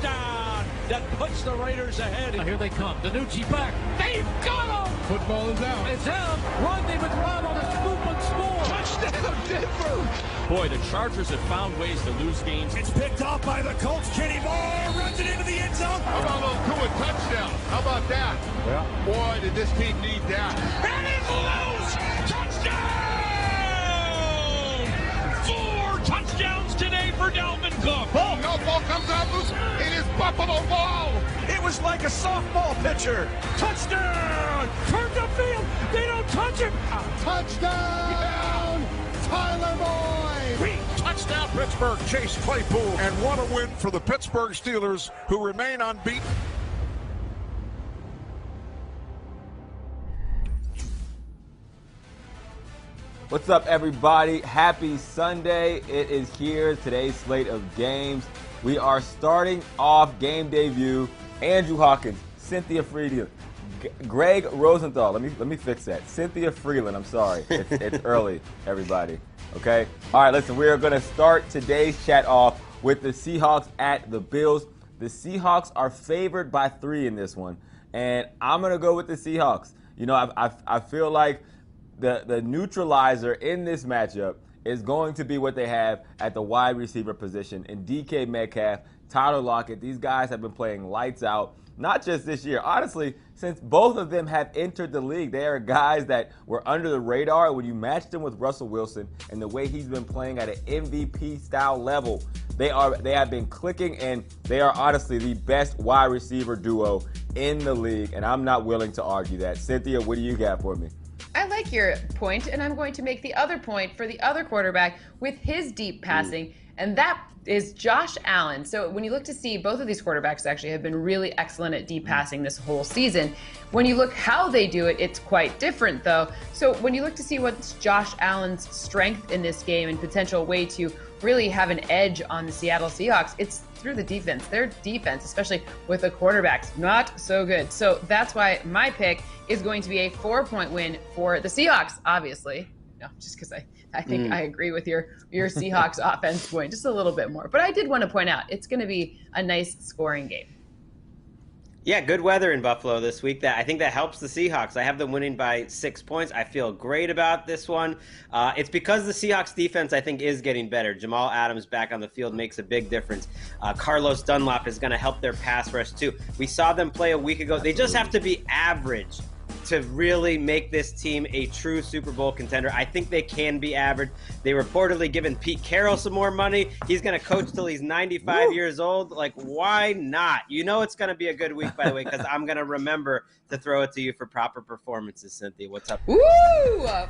touchdown that puts the Raiders ahead. Here they come. DiNucci back. They've got him. Football is out. It's out. Run David Rob on a scoop and score. Touchdown, Denver. Boy, the Chargers have found ways to lose games. It's picked off by the Colts. Kenny Moore runs it into the end zone. How about a little Tua touchdown? How about that? Yeah. Boy, did this team need that. And it's loose. Touchdown! 4 touchdowns today for Dalvin Cook. Oh, no ball comes out loose. It is Buffalo ball. It was like a softball pitcher. Touchdown! Turn the field. They don't touch him. Touchdown! Tyler Boyd! Touchdown, Pittsburgh. Chase Claypool. And what a win for the Pittsburgh Steelers, who remain unbeaten. What's up, everybody? Happy Sunday. It is here, today's slate of games. We are starting off game debut. Andrew Hawkins, Cynthia Freeland, Greg Rosenthal. Let me fix that. Cynthia Freeland, I'm sorry. It's early, everybody. Okay? All right, listen, we are going to start today's chat off with the Seahawks at the Bills. The Seahawks are favored by 3 in this one, and I'm going to go with the Seahawks. You know, I feel like the neutralizer in this matchup is going to be what they have at the wide receiver position in DK Metcalf, Tyler Lockett. These guys have been playing lights out, not just this year. Honestly, since both of them have entered the league, they are guys that were under the radar. When you match them with Russell Wilson and the way he's been playing at an MVP-style level, they have been clicking, and they are honestly the best wide receiver duo in the league, and I'm not willing to argue that. Cynthia, what do you got for me? I like your point, and I'm going to make the other point for the other quarterback with his deep passing, and that is Josh Allen. So when you look to see, both of these quarterbacks actually have been really excellent at deep passing this whole season. When you look how they do it, it's quite different, though. So when you look to see what's Josh Allen's strength in this game and potential way to really have an edge on the Seattle Seahawks, it's through the defense. Their defense, especially with the quarterbacks, not so good. So that's why my pick is going to be a 4-point win for the Seahawks, obviously. No, just because I think I agree with your Seahawks offense point just a little bit more. But I did want to point out it's going to be a nice scoring game. Yeah, good weather in Buffalo this week. I think that helps the Seahawks. I have them winning by 6 points. I feel great about this one. It's because the Seahawks defense, I think, is getting better. Jamal Adams back on the field makes a big difference. Carlos Dunlap is going to help their pass rush, too. We saw them play a week ago. They just have to be average to really make this team a true Super Bowl contender. I think they can be average. They reportedly given Pete Carroll some more money. He's going to coach till he's 95 years old. Like, why not? You know it's going to be a good week, by the way, because I'm going to remember to throw it to you for proper performances, Cynthia. What's up? Woo!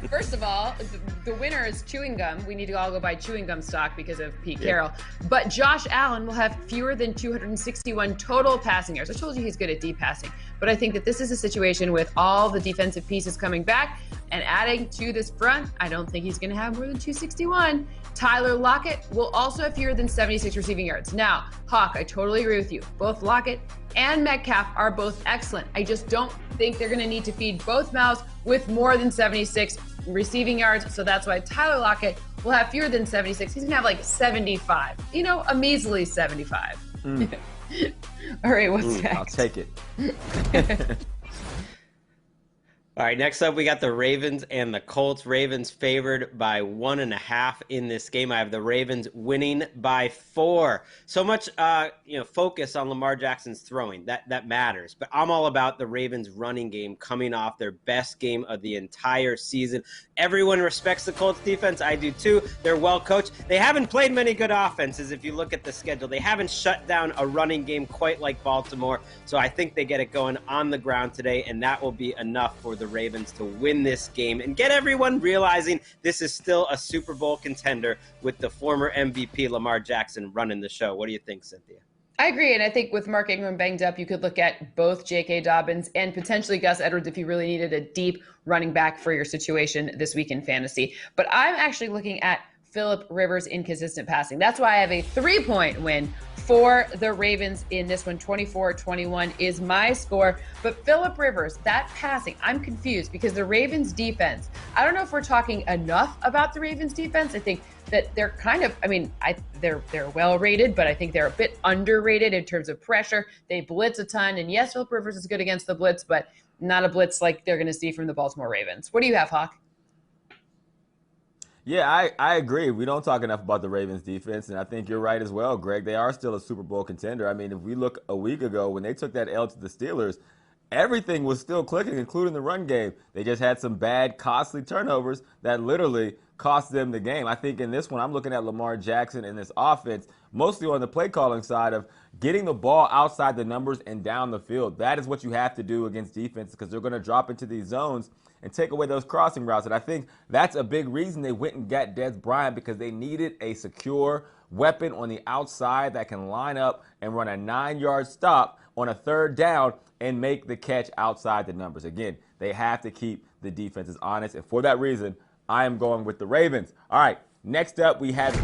First of all, the winner is chewing gum. We need to all go buy chewing gum stock because of Pete Carroll. But Josh Allen will have fewer than 261 total passing yards. I told you he's good at deep passing. But I think that this is a situation with all the defensive pieces coming back and adding to this front. I don't think he's going to have more than 261. Tyler Lockett will also have fewer than 76 receiving yards. Now, Hawk, I totally agree with you. Both Lockett and Metcalf are both excellent. I just don't think they're going to need to feed both mouths with more than 76 receiving yards. So that's why Tyler Lockett will have fewer than 76. He's going to have like 75. You know, a measly 75. All right, what's next? I'll take it. All right, next up we got the Ravens and the Colts. Ravens favored by 1.5 in this game. I have the Ravens winning by 4. So much, focus on Lamar Jackson's throwing. That matters. But I'm all about the Ravens running game coming off their best game of the entire season. Everyone respects the Colts defense. I do too. They're well coached. They haven't played many good offenses if you look at the schedule. They haven't shut down a running game quite like Baltimore. So I think they get it going on the ground today, and that will be enough for the Ravens to win this game and get everyone realizing this is still a Super Bowl contender with the former MVP Lamar Jackson running the show. What do you think, Cynthia? I agree, and I think with Mark Ingram banged up, you could look at both J.K. Dobbins and potentially Gus Edwards if you really needed a deep running back for your situation this week in fantasy. But I'm actually looking at Phillip Rivers' inconsistent passing. That's why I have a 3-point win for the Ravens in this one. 24-21 is my score. But Phillip Rivers, that passing, I'm confused because the Ravens defense, I don't know if we're talking enough about the Ravens defense. I think that they're kind of, they're well rated, but I think they're a bit underrated in terms of pressure. They blitz a ton. And yes, Phillip Rivers is good against the blitz, but not a blitz like they're going to see from the Baltimore Ravens. What do you have, Hawk? Yeah, I agree. We don't talk enough about the Ravens defense, and I think you're right as well, Greg. They are still a Super Bowl contender. I mean, if we look a week ago when they took that L to the Steelers, everything was still clicking, including the run game. They just had some bad, costly turnovers that literally cost them the game. I think in this one, I'm looking at Lamar Jackson and this offense, mostly on the play calling side of getting the ball outside the numbers and down the field. That is what you have to do against defense because they're going to drop into these zones and take away those crossing routes. And I think that's a big reason they went and got Dez Bryant because they needed a secure weapon on the outside that can line up and run a 9-yard stop on a third down and make the catch outside the numbers. Again, they have to keep the defenses honest. And for that reason, I am going with the Ravens. All right, next up we have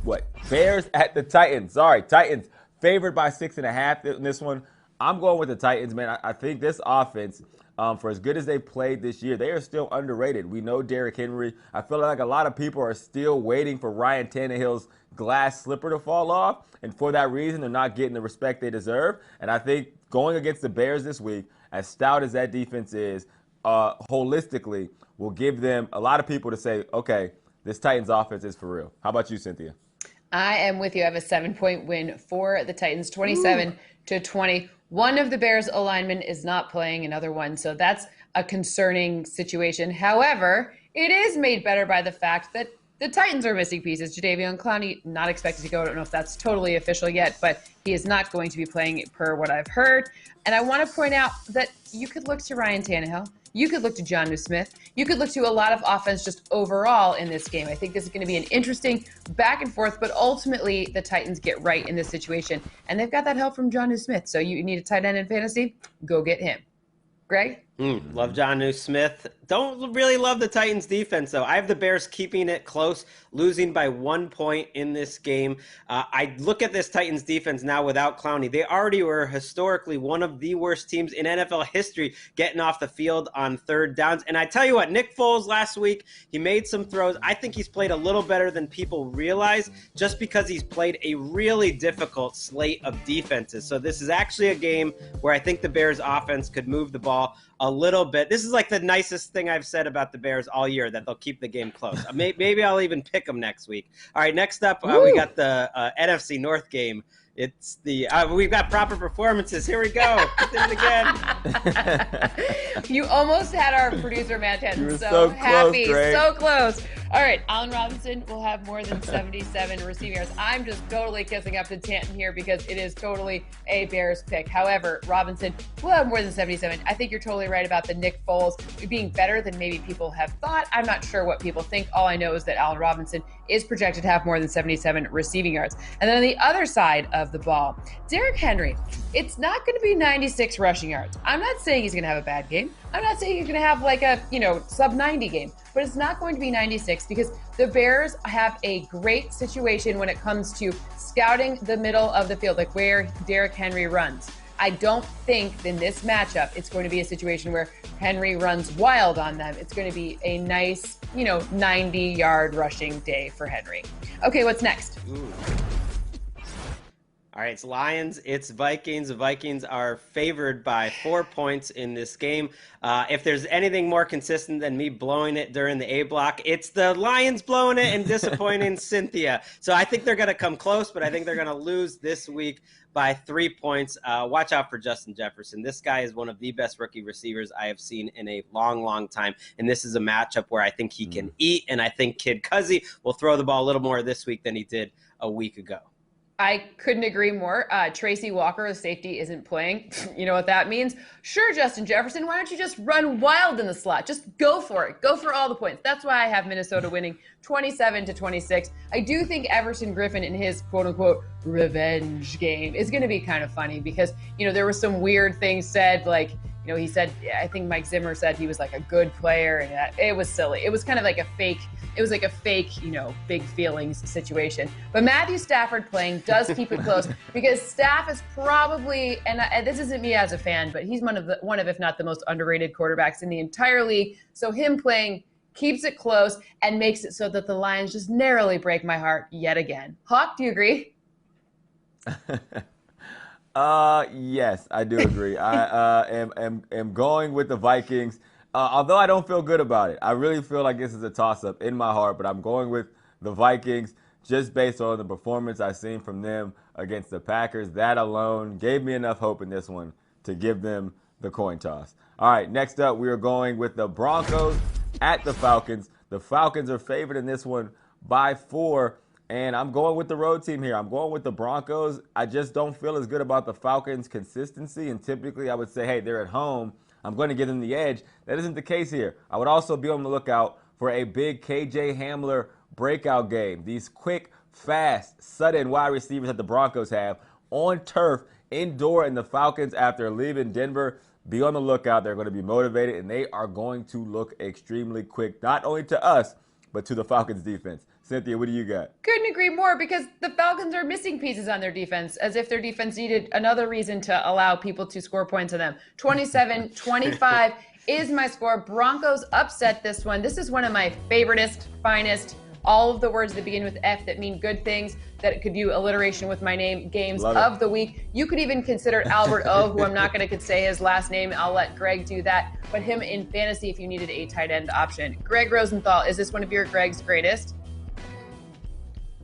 the Bears at the Titans. Sorry, Titans favored by 6.5 in this one. I'm going with the Titans, man. I think this offense, for as good as they played this year, they are still underrated. We know Derrick Henry. I feel like a lot of people are still waiting for Ryan Tannehill's glass slipper to fall off, and for that reason, they're not getting the respect they deserve. And I think going against the Bears this week, as stout as that defense is, holistically, will give them a lot of people to say, okay, this Titans offense is for real. How about you, Cynthia? I am with you. I have a 7-point win for the Titans, 27-20. One of the Bears' alignment is not playing, another one, so that's a concerning situation. However, it is made better by the fact that the Titans are missing pieces. Jadeveon Clowney, not expected to go. I don't know if that's totally official yet, but he is not going to be playing per what I've heard. And I want to point out that you could look to Ryan Tannehill. You could look to Jonnu Smith. You could look to a lot of offense just overall in this game. I think this is going to be an interesting back and forth, but ultimately the Titans get right in this situation. And they've got that help from Jonnu Smith. So you need a tight end in fantasy, go get him. Greg? Love Jonnu Smith. Don't really love the Titans defense, though. I have the Bears keeping it close, losing by 1 point in this game. I look at this Titans defense now without Clowney. They already were historically one of the worst teams in NFL history getting off the field on third downs. And I tell you what, Nick Foles last week, he made some throws. I think he's played a little better than people realize just because he's played a really difficult slate of defenses. So this is actually a game where I think the Bears offense could move the ball a little bit. This is like the nicest thing I've said about the Bears all year, that they'll keep the game close. Maybe I'll even pick them next week. All right, next up, we got the NFC North game. It's the we've got proper performances. Here we go. Did it again. You almost had our producer Matt Henson so happy, close, so close. All right, Allen Robinson will have more than 77 receiving yards. I'm just totally kissing up to Tanton here because it is totally a Bears pick. However, Robinson will have more than 77. I think you're totally right about the Nick Foles being better than maybe people have thought. I'm not sure what people think. All I know is that Allen Robinson is projected to have more than 77 receiving yards. And then on the other side of the ball, Derrick Henry, it's not going to be 96 rushing yards. I'm not saying he's going to have a bad game. I'm not saying he's going to have like a, sub 90 game, but it's not going to be 96 because the Bears have a great situation when it comes to scouting the middle of the field, like where Derrick Henry runs. I don't think in this matchup it's going to be a situation where Henry runs wild on them. It's going to be a nice, 90-yard rushing day for Henry. Okay, what's next? All right, it's Lions, it's Vikings. The Vikings are favored by 4 points in this game. If there's anything more consistent than me blowing it during the A block, it's the Lions blowing it and disappointing Cynthia. So I think they're going to come close, but I think they're going to lose this week by 3 points. Watch out for Justin Jefferson. This guy is one of the best rookie receivers I have seen in a long, long time. And this is a matchup where I think he can eat, and I think Kid Cuzzy will throw the ball a little more this week than he did a week ago. I couldn't agree more. Tracy Walker, the safety, isn't playing. You know what that means? Sure, Justin Jefferson, why don't you just run wild in the slot? Just go for it. Go for all the points. That's why I have Minnesota winning 27-26. I do think Everson Griffin in his quote-unquote revenge game is going to be kind of funny because, there were some weird things said, like, he said, I think Mike Zimmer said he was like a good player, and it was silly. It was kind of like a fake. It was like a fake, big feelings situation. But Matthew Stafford playing does keep it close because Staff is probably, and this isn't me as a fan, but he's one of if not the most underrated quarterbacks in the entire league. So him playing keeps it close and makes it so that the Lions just narrowly break my heart yet again. Hawk, do you agree? Yes, I do agree. I am going with the Vikings. Although I don't feel good about it. I really feel like this is a toss-up in my heart, but I'm going with the Vikings just based on the performance I've seen from them against the Packers. That alone gave me enough hope in this one to give them the coin toss. All right, next up, we are going with the Broncos at the Falcons. The Falcons are favored in this one by 4, and I'm going with the road team here. I'm going with the Broncos. I just don't feel as good about the Falcons' consistency, and typically I would say, hey, they're at home, I'm going to give them the edge. That isn't the case here. I would also be on the lookout for a big KJ Hamler breakout game. These quick, fast, sudden wide receivers that the Broncos have on turf, indoor, and the Falcons, after leaving Denver, be on the lookout. They're going to be motivated, and they are going to look extremely quick, not only to us, but to the Falcons defense. Cynthia, what do you got? Couldn't agree more, because the Falcons are missing pieces on their defense, as if their defense needed another reason to allow people to score points on them. 27-25 is my score. Broncos upset this one. This is one of my favoriteest, finest, all of the words that begin with F that mean good things, that could do alliteration with my name, games of the week. You could even consider Albert O, who I'm not going to say his last name. I'll let Greg do that. But him in fantasy if you needed a tight end option. Greg Rosenthal, is this one of your Greg's greatest?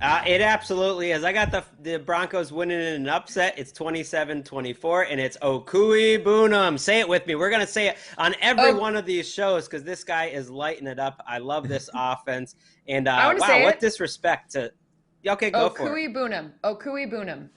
It absolutely is. I got the Broncos winning in an upset. It's 27-24, and it's Okui Boonum. Say it with me. We're going to say it on every one of these shows because this guy is lighting it up. I love this offense. And wow, what disrespect to – okay, go for it. Okui Boonum.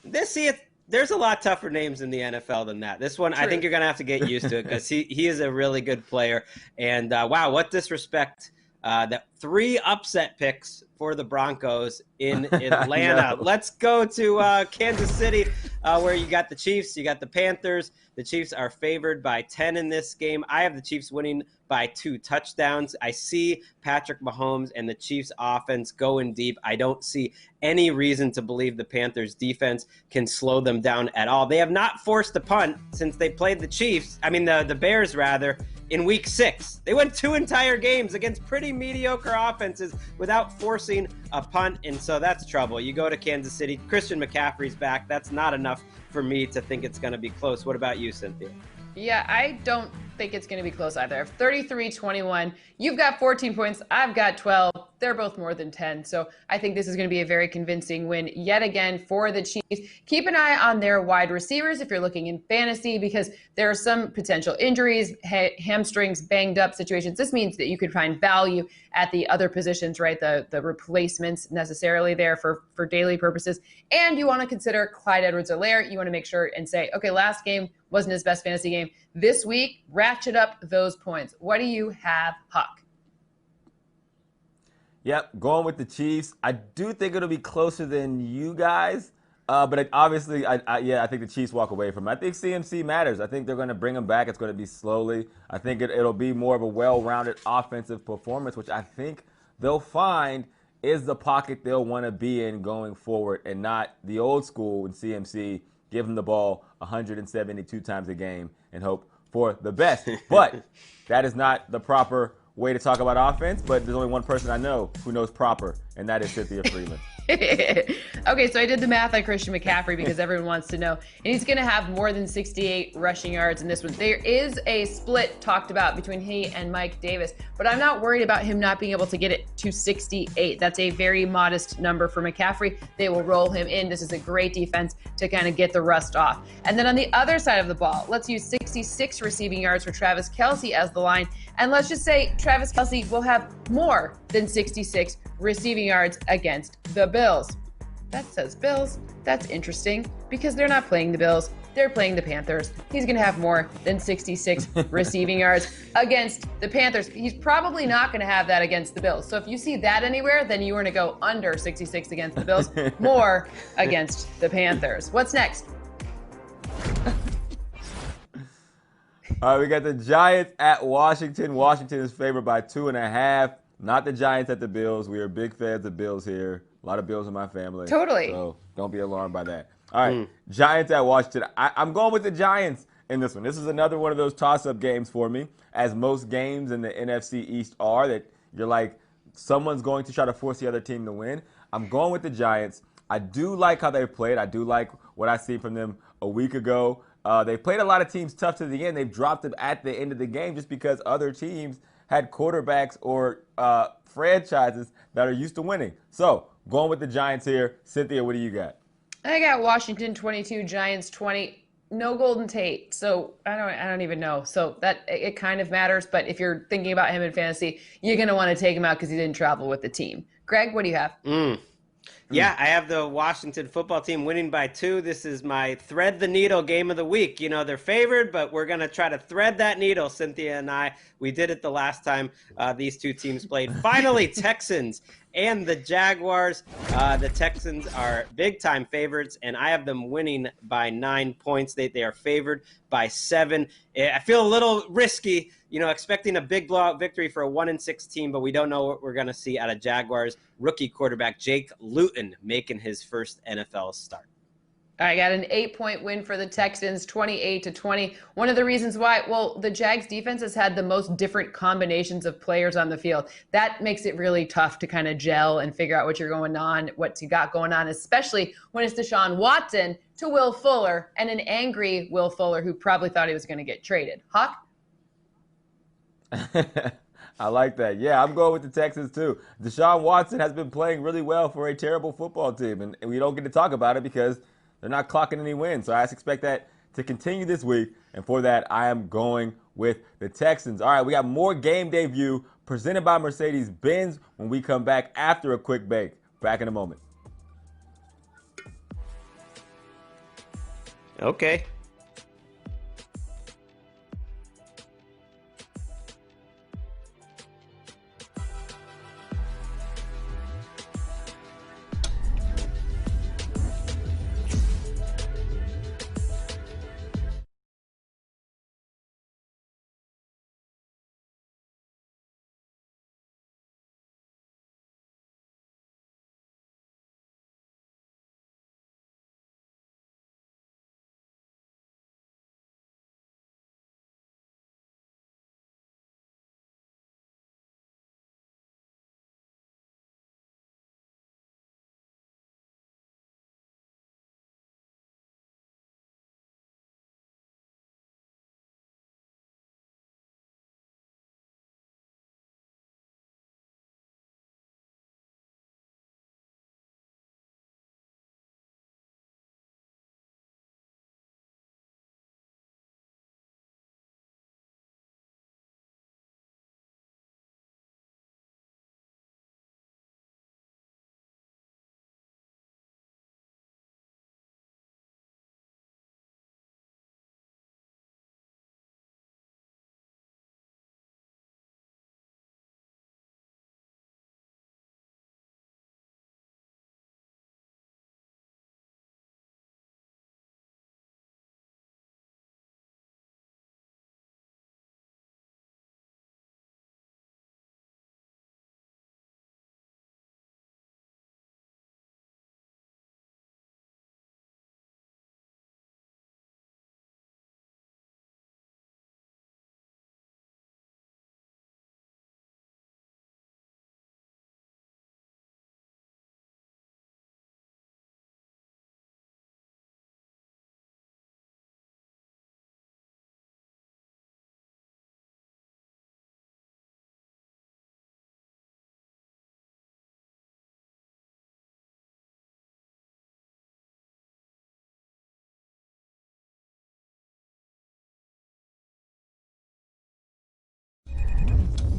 There's a lot tougher names in the NFL than that. This one, I think you're going to have to get used to it because he is a really good player. And wow, what disrespect. That 3 upset picks for the Broncos in Atlanta. Let's go to Kansas City, where you got the Chiefs, you got the Panthers. The Chiefs are favored by 10 in this game. I have the Chiefs winning by 2 touchdowns. I see Patrick Mahomes and the Chiefs offense going deep. I don't see any reason to believe the Panthers defense can slow them down at all. They have not forced a punt since they played the Bears rather, in week 6. They went 2 entire games against pretty mediocre offenses without forcing a punt, and so that's trouble. You go to Kansas City, Christian McCaffrey's back. That's not enough for me to think it's going to be close. What about you, Cynthia? Yeah, I don't think it's going to be close either. 33-21. You've got 14 points. I've got 12. They're both more than 10. So I think this is going to be a very convincing win yet again for the Chiefs. Keep an eye on their wide receivers if you're looking in fantasy, because there are some potential injuries, hamstrings, banged up situations. This means that you could find value at the other positions, right? The replacements necessarily there for daily purposes. And you want to consider Clyde Edwards-Helaire. You want to make sure and say, okay, last game wasn't his best fantasy game. This week, ratchet up those points. What do you have, Huck? Yep, going with the Chiefs. I do think it'll be closer than you guys, but obviously, I think the Chiefs walk away from it. I think CMC matters. I think they're going to bring him back. It's going to be slowly. I think it'll be more of a well-rounded offensive performance, which I think they'll find is the pocket they'll want to be in going forward, and not the old school in CMC, give him the ball 172 times a game and hope for the best. But that is not the proper way to talk about offense, but there's only one person I know who knows proper, and that is Cynthia Freeland. Okay, so I did the math on Christian McCaffrey because everyone wants to know. And he's going to have more than 68 rushing yards in this one. There is a split talked about between he and Mike Davis, but I'm not worried about him not being able to get it to 68. That's a very modest number for McCaffrey. They will roll him in. This is a great defense to kind of get the rust off. And then on the other side of the ball, let's use 66 receiving yards for Travis Kelce as the line. And let's just say Travis Kelce will have more than 66 receiving yards against the Bills. That says Bills. That's interesting because they're not playing the Bills. They're playing the Panthers. He's going to have more than 66 receiving yards against the Panthers. He's probably not going to have that against the Bills. So if you see that anywhere, then you want to go under 66 against the Bills, more against the Panthers. What's next? All right, we got the Giants at Washington. Washington is favored by 2.5. Not the Giants at the Bills. We are big fans of Bills here. A lot of Bills in my family. Totally. So don't be alarmed by that. All right, Giants at Washington. I'm going with the Giants in this one. This is another one of those toss-up games for me, as most games in the NFC East are, that you're like, someone's going to try to force the other team to win. I'm going with the Giants. I do like how they've played. I do like what I see from them a week ago. They played a lot of teams tough to the end. They've dropped them at the end of the game just because other teams had quarterbacks or franchises that are used to winning. So, going with the Giants here. Cynthia, what do you got? I got Washington 22, Giants 20. No Golden Tate, so I don't even know. So that it kind of matters, but if you're thinking about him in fantasy, you're gonna want to take him out because he didn't travel with the team. Greg, what do you have? Yeah, I have the Washington football team winning by 2. This is my thread the needle game of the week. You know, they're favored, but we're going to try to thread that needle, Cynthia and I. We did it the last time these two teams played. Finally, Texans and the Jaguars. The Texans are big-time favorites, and I have them winning by 9 points. They are favored by 7. I feel a little risky, you know, expecting a big blowout victory for a 1-6 team, but we don't know what we're going to see out of Jaguars rookie quarterback Jake Luton making his first NFL start. I got an 8-point win for the Texans, 28-20. One of the reasons why, well, the Jags defense has had the most different combinations of players on the field. That makes it really tough to kind of gel and figure out what you got going on, especially when it's Deshaun Watson to Will Fuller, and an angry Will Fuller who probably thought he was going to get traded. Hawk? I like that. Yeah, I'm going with the Texans too. Deshaun Watson has been playing really well for a terrible football team, and we don't get to talk about it because they're not clocking any wins. So I expect that to continue this week, and for that, I am going with the Texans. All right, we got more Game Day View presented by Mercedes-Benz when we come back after a quick break. Back in a moment. Okay.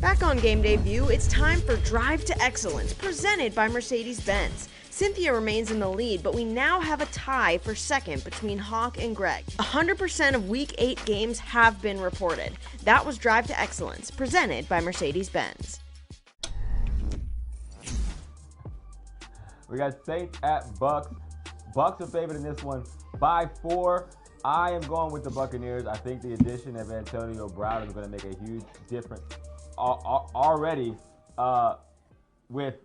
Back on Game Day View, it's time for Drive to Excellence, presented by Mercedes-Benz. Cynthia remains in the lead, but we now have a tie for second between Hawk and Greg. 100% of Week 8 games have been reported. That was Drive to Excellence, presented by Mercedes-Benz. We got Saints at Bucks. Bucks are favored in this one by 4. I am going with the Buccaneers. I think the addition of Antonio Brown is going to make a huge difference already with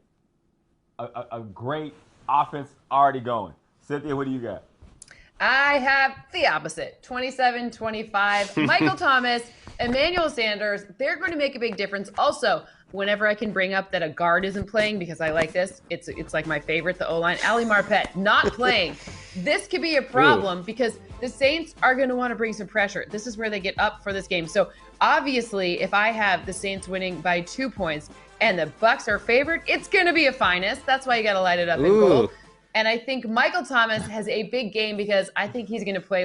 a great offense already going. Cynthia, what do you got? I have the opposite, 27-25. Michael Thomas, Emmanuel Sanders, they're going to make a big difference. Also, whenever I can bring up that a guard isn't playing, because I like this, it's like my favorite, the O-line, Ali Marpet not playing. This could be a problem because the Saints are going to want to bring some pressure. This is where they get up for this game. So obviously, if I have the Saints winning by 2 points and the Bucs are favored, it's going to be a finest. That's why you got to light it up in gold. And I think Michael Thomas has a big game because I think he's going to play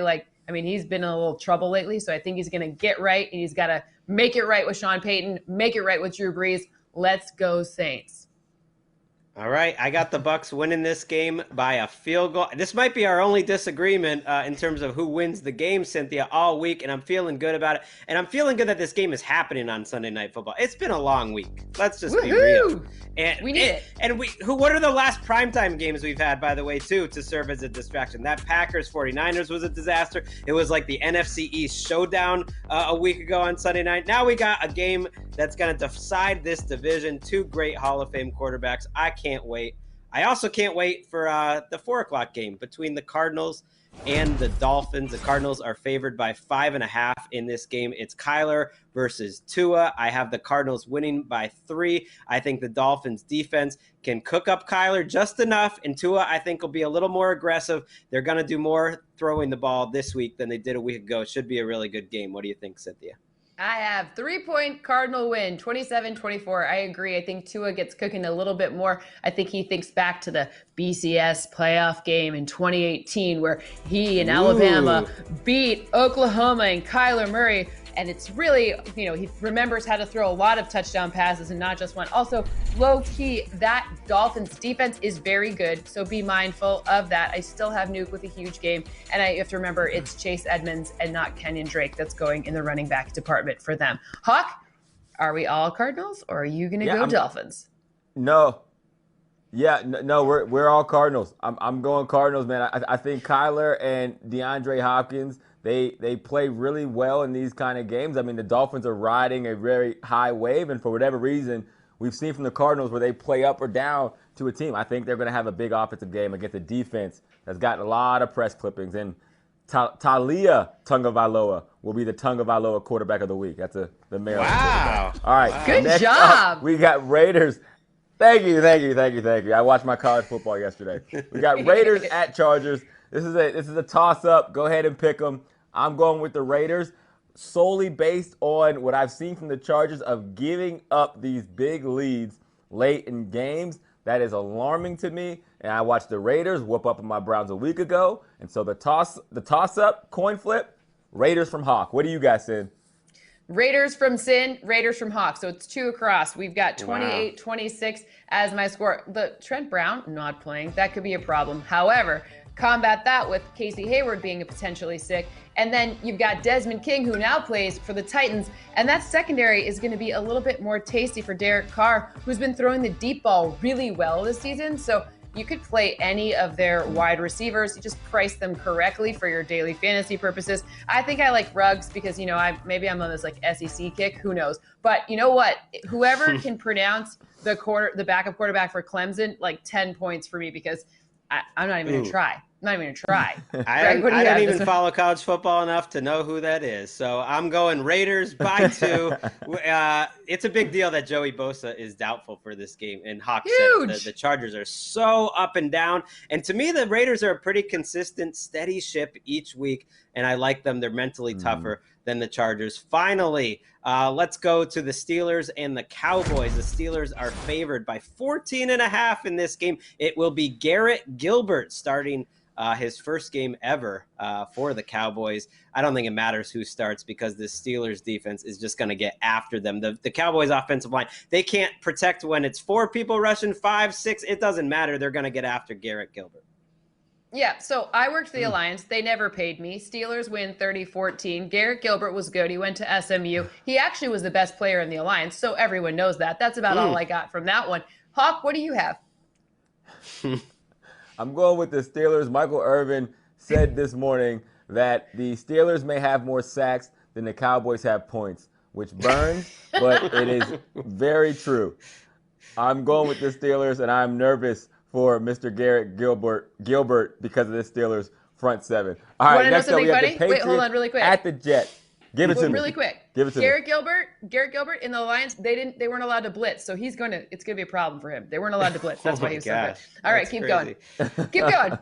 he's been in a little trouble lately. So I think he's going to get right, and he's got to make it right with Sean Payton, make it right with Drew Brees. Let's go Saints. All right, I got the Bucs winning this game by a field goal. This might be our only disagreement in terms of who wins the game, Cynthia, all week, and I'm feeling good about it. And I'm feeling good that this game is happening on Sunday Night Football. It's been a long week. Let's just be real. And we need it. And what are the last primetime games we've had, by the way, too, to serve as a distraction? That Packers-49ers was a disaster. It was like the NFC East showdown a week ago on Sunday night. Now we got a game that's going to decide this division. Two great Hall of Fame quarterbacks. I can't wait. I also can't wait for the 4 o'clock game between the Cardinals and the Dolphins. The Cardinals are favored by 5.5 in this game. It's Kyler versus Tua. I have the Cardinals winning by 3. I think the Dolphins defense can cook up Kyler just enough, and Tua, I think, will be a little more aggressive. They're going to do more throwing the ball this week than they did a week ago. It should be a really good game. What do you think, Cynthia? I have 3-point Cardinal win, 27-24. I agree. I think Tua gets cooking a little bit more. I think he thinks back to the BCS playoff game in 2018 where he and Alabama beat Oklahoma and Kyler Murray. And it's really, he remembers how to throw a lot of touchdown passes and not just one. Also, low-key, that Dolphins defense is very good, so be mindful of that. I still have Nuke with a huge game, and I have to remember it's Chase Edmonds and not Kenyon Drake that's going in the running back department for them. Hawk, are we all Cardinals, or are you going to go Dolphins? No. Yeah, no, we're all Cardinals. I'm going Cardinals, man. I think Kyler and DeAndre Hopkins, They play really well in these kind of games. I mean, the Dolphins are riding a very high wave, and for whatever reason, we've seen from the Cardinals where they play up or down to a team. I think they're going to have a big offensive game against a defense that's gotten a lot of press clippings. And Talia Tagovailoa will be the Tagovailoa quarterback of the week. That's the Maryland quarterback. All right. Good next job. Up, we got Raiders. Thank you. I watched my college football yesterday. We got Raiders at Chargers. This is a toss-up. Go ahead and pick them. I'm going with the Raiders solely based on what I've seen from the Chargers of giving up these big leads late in games. That is alarming to me. And I watched the Raiders whoop up on my Browns a week ago. And so the toss-up, coin flip, Raiders from Hawk. What do you guys say? Raiders from Sin, Raiders from Hawk. So it's 2 across. We've got 28-26 as my score. The Trent Brown not playing. That could be a problem. However, combat that with Casey Hayward being potentially sick. And then you've got Desmond King, who now plays for the Titans. And that secondary is going to be a little bit more tasty for Derek Carr, who's been throwing the deep ball really well this season. So you could play any of their wide receivers. You just price them correctly for your daily fantasy purposes. I think I like Ruggs because, maybe I'm on this SEC kick. Who knows? But you know what? Whoever can pronounce the backup quarterback for Clemson, 10 points for me because I'm not even going to try. I'm not even going to try. I don't even follow college football enough to know who that is. So I'm going Raiders by 2. It's a big deal that Joey Bosa is doubtful for this game. And Hawks said the Chargers are so up and down. And to me, the Raiders are a pretty consistent, steady ship each week. And I like them. They're mentally tougher than the Chargers. Finally, let's go to the Steelers and the Cowboys. The Steelers are favored by 14.5 in this game. It will be Garrett Gilbert starting his first game ever for the Cowboys. I don't think it matters who starts because the Steelers defense is just going to get after them. The Cowboys offensive line, they can't protect when it's 4 people rushing, 5, 6. It doesn't matter. They're going to get after Garrett Gilbert. Yeah, so I worked for the Alliance. They never paid me. Steelers win 30-14. Garrett Gilbert was good. He went to SMU. He actually was the best player in the Alliance, so everyone knows that. That's about all I got from that one. Hawk, what do you have? I'm going with the Steelers. Michael Irvin said this morning that the Steelers may have more sacks than the Cowboys have points, which burns, but it is very true. I'm going with the Steelers, and I'm nervous for Mr. Garrett Gilbert because of the Steelers front seven. All right, next up we have the Patriots. Wait, hold on, really quick. At the Jets. Give it to me. Really quick. Give it to me. Garrett Gilbert in the Lions, they weren't allowed to blitz, so it's gonna be a problem for him. They weren't allowed to blitz. That's why he was so good. All right, keep going. Keep going.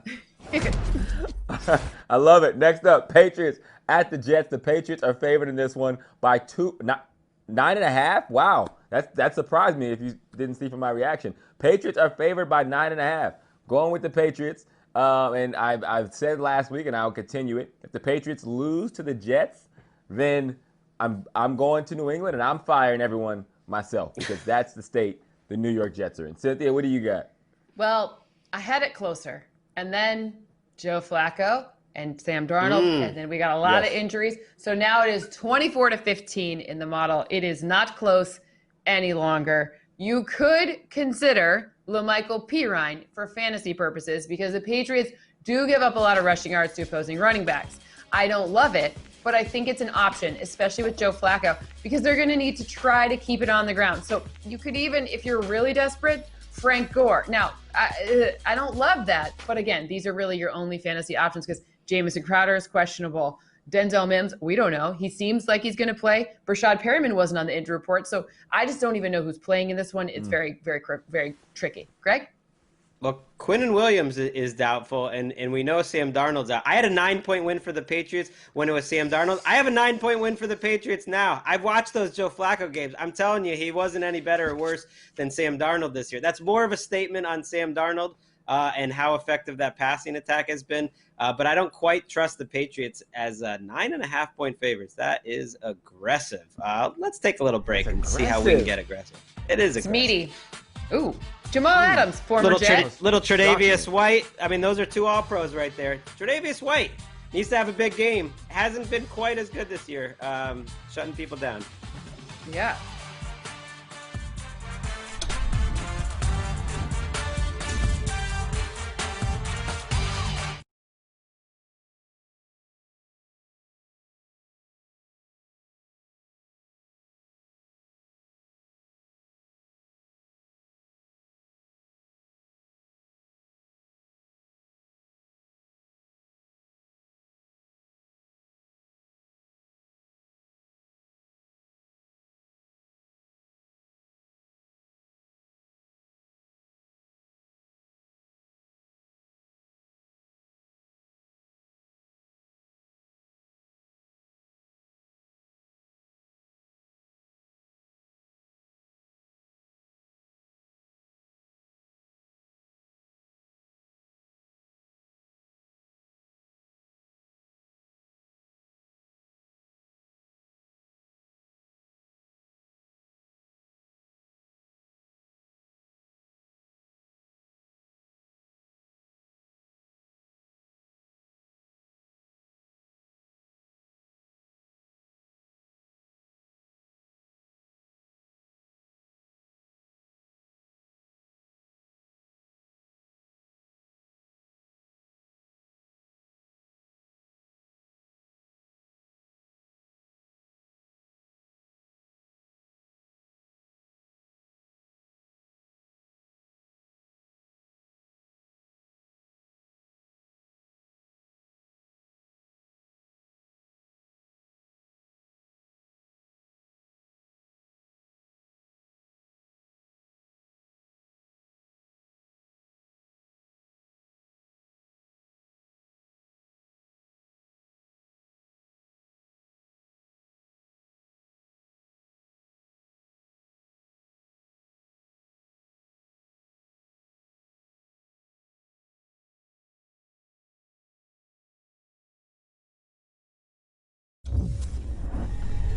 I love it. Next up, Patriots at the Jets. The Patriots are favored in this one by 9.5. Wow, that surprised me if you didn't see from my reaction. Patriots are favored by 9.5. Going with the Patriots, and I've said last week, and I'll continue it. If the Patriots lose to the Jets, then I'm going to New England and I'm firing everyone myself because that's the state the New York Jets are in. Cynthia, what do you got? Well, I had it closer, and then Joe Flacco and Sam Darnold, and then we got a lot of injuries. So now it is 24-15 in the model. It is not close any longer. You could consider LaMichael Pirine for fantasy purposes because the Patriots do give up a lot of rushing yards to opposing running backs. I don't love it, but I think it's an option, especially with Joe Flacco, because they're going to need to try to keep it on the ground. So you could even, if you're really desperate, Frank Gore. Now, I don't love that, but again, these are really your only fantasy options because Jamison Crowder is questionable. Denzel Mims, we don't know. He seems like he's going to play. Brashad Perriman wasn't on the injury report, so I just don't even know who's playing in this one. It's very, very, very tricky. Greg? Well, Quinnen Williams is doubtful, and we know Sam Darnold's out. I had a 9-point win for the Patriots when it was Sam Darnold. I have a 9-point win for the Patriots now. I've watched those Joe Flacco games. I'm telling you, he wasn't any better or worse than Sam Darnold this year. That's more of a statement on Sam Darnold and how effective that passing attack has been. But I don't quite trust the Patriots as 9.5-point favorites. That is aggressive. Let's take a little break and see how we can get aggressive. It is aggressive. It's meaty. Ooh. Jamal Adams, former Jet. Little Tre'Davious White. I mean, those are two All-Pros right there. Tre'Davious White needs to have a big game. Hasn't been quite as good this year, shutting people down. Yeah.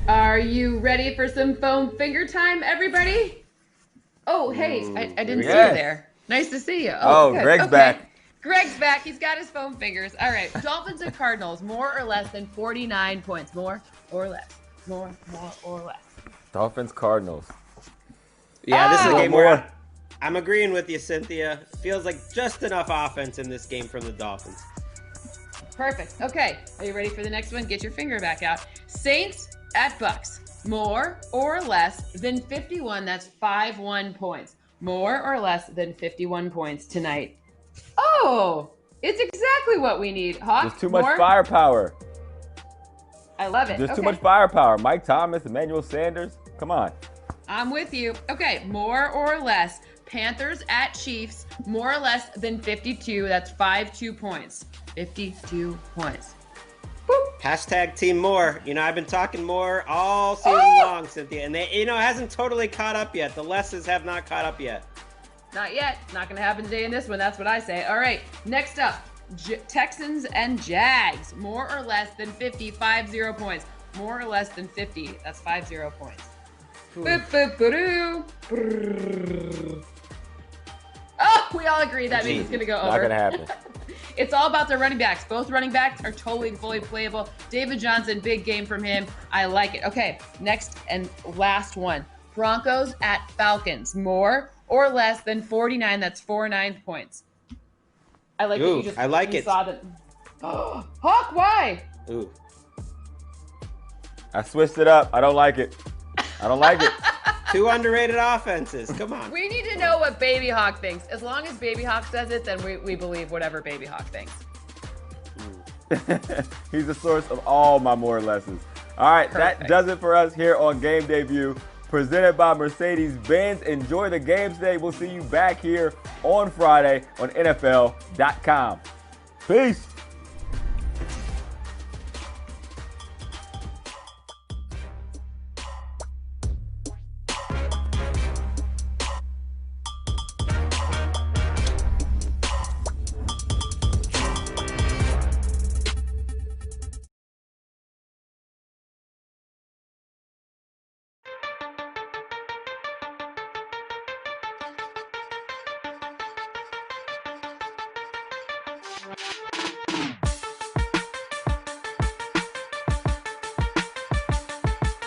Are you ready for some foam finger time, everybody? Oh, hey, I didn't see you there. Nice to see you. Oh, Greg's back. Greg's back. He's got his foam fingers. All right, Dolphins and Cardinals, more or less than 49 points. More or less. More or less. Dolphins, Cardinals. Yeah, this is a game where I'm agreeing with you, Cynthia. Feels like just enough offense in this game from the Dolphins. Perfect. Okay, are you ready for the next one? Get your finger back out. Saints at Bucks. More or less than 51. That's 5-1 points. More or less than 51 points tonight. Oh, it's exactly what we need. Hawk, there's too much firepower. I love it. There's too much firepower. Mike Thomas, Emmanuel Sanders. Come on. I'm with you. Okay, more or less. Panthers at Chiefs. More or less than 52. That's 5-2 points. 52 points. Boop. Hashtag Team More. You know, I've been talking more all season long, Cynthia. And they, it hasn't totally caught up yet. The Lesses have not caught up yet. Not yet. Not going to happen today in this one. That's what I say. All right, next up. Texans and Jags. More or less than 50. 5-0 points. More or less than 50. That's 5-0 points. Boop, boop, boop, oh, we all agree that means it's going to go over. Not going to happen. It's all about the running backs. Both running backs are totally fully playable. David Johnson, big game from him. I like it. Okay, next and last one. Broncos at Falcons. More or less than 49. That's 49 points. I like Ooh, that you just I like it. saw that. Oh, Hawk, why? Ooh. I switched it up. I don't like it. I don't like it. Two underrated offenses. Come on. We need to know what Baby Hawk thinks. As long as Baby Hawk says it, then we believe whatever Baby Hawk thinks. He's the source of all my more lessons. All right, Perfect. That does it for us here on Game Day View, presented by Mercedes-Benz. Enjoy the games today. We'll see you back here on Friday on NFL.com. Peace.